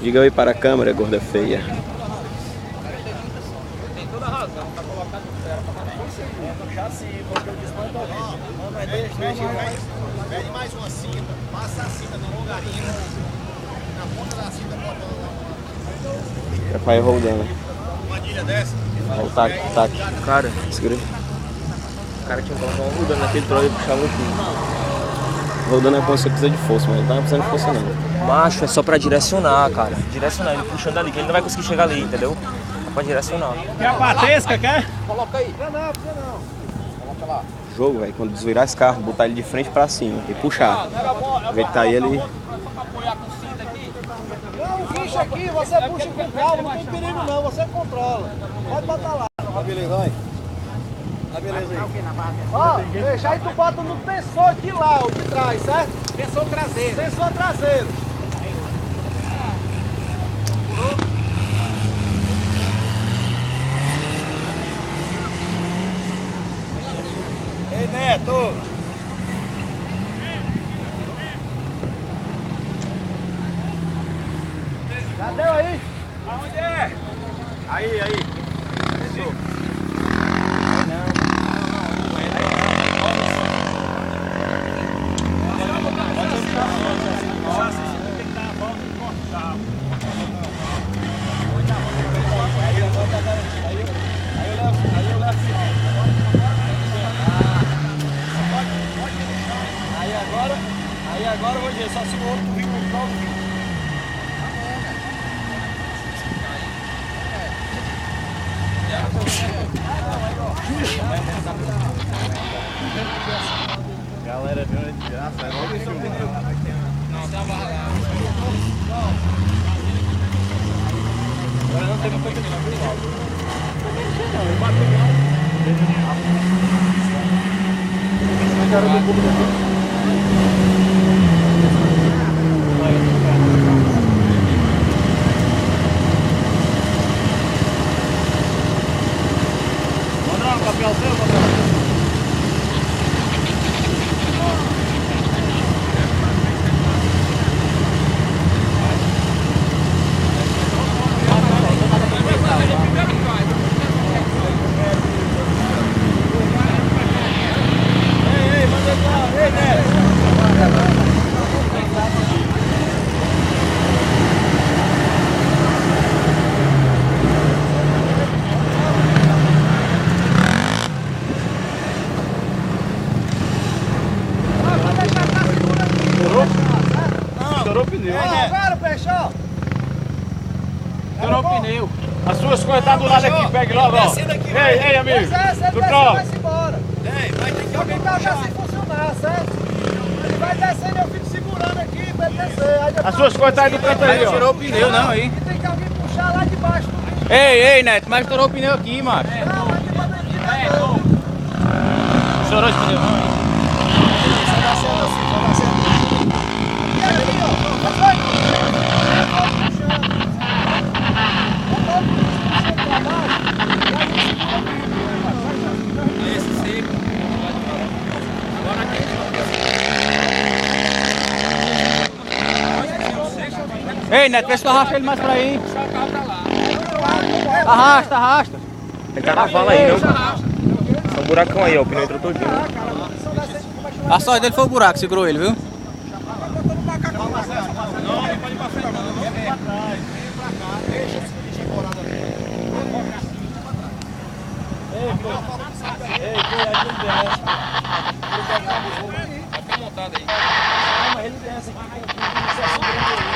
Diga oi para a câmera, gorda feia. Tem toda a razão, tá colocando o ferro para conseguir. No chassi, porque eu desmanto a vez. Não, mas Pede mais uma cinta, passa a cinta na longarina, na ponta da cinta, bota É pra ir rodando. uma manilha dessa. Olha o taco, o taco. cara, Segura aí. o cara tinha que colocar um rodando naquele troço e puxar no fim. Rodando é quando você precisa de força, mas ele não tá precisando de força não. Macho, é só pra direcionar, cara. Direcionar, ele puxando ali, que ele não vai conseguir chegar ali, entendeu? É pra direcionar. Quer a patesca, quer? Coloca aí. Não, precisa não. Coloca lá. Jogo, velho, quando desvirar esse carro, botar ele de frente pra cima e puxar. Ver que tá aí ele. Não, o guincho aqui, você puxa com calma, não tem perigo não, você controla. Pode botar lá. Tá beleza, vai. Tá beleza aí. Ó, deixa aí tu bota no tensor aqui lá, o de trás, certo? Tensor traseiro. Tensor traseiro. Ei, Neto! Já deu aí? Aonde é? Aí. Fechou. Aí agora eu vou dizer, só se o outro vir no prova. Galera, deu uma desgraça. Não, tá barrado. Agora não tem uma coisa Manda um papel seu, papel. Estourou o pneu. Agora, fechou? Estourou o pneu. As suas coisas tá do lado aqui, pegue logo, ó. Ei, amigo. Você Do troço. vai-se embora. Vai ter que alguém tá assim funcionar, certo? Ele vai descendo, eu fico segurando aqui pra ele descer. Aí depois As suas coisas tá aí do canto aí, ó. Tirou o pneu, não, aí. E tem que alguém puxar lá de baixo. Ei, Neto, mas estourou o pneu aqui, macho. Não, lá de baixo não. Estourou esse pneu, não, aí. E aqui, ó. Vai. Ei, Neto, vê se tu arrasta ele mais pra aí. Arrasta. Ele tá na vala aí, não? Tem um buracão aí, ó. O pneu entrou todinho. A sorte dele foi o buraco, segurou ele, viu? Vai ficar montado aí. Calma, ele desce aqui.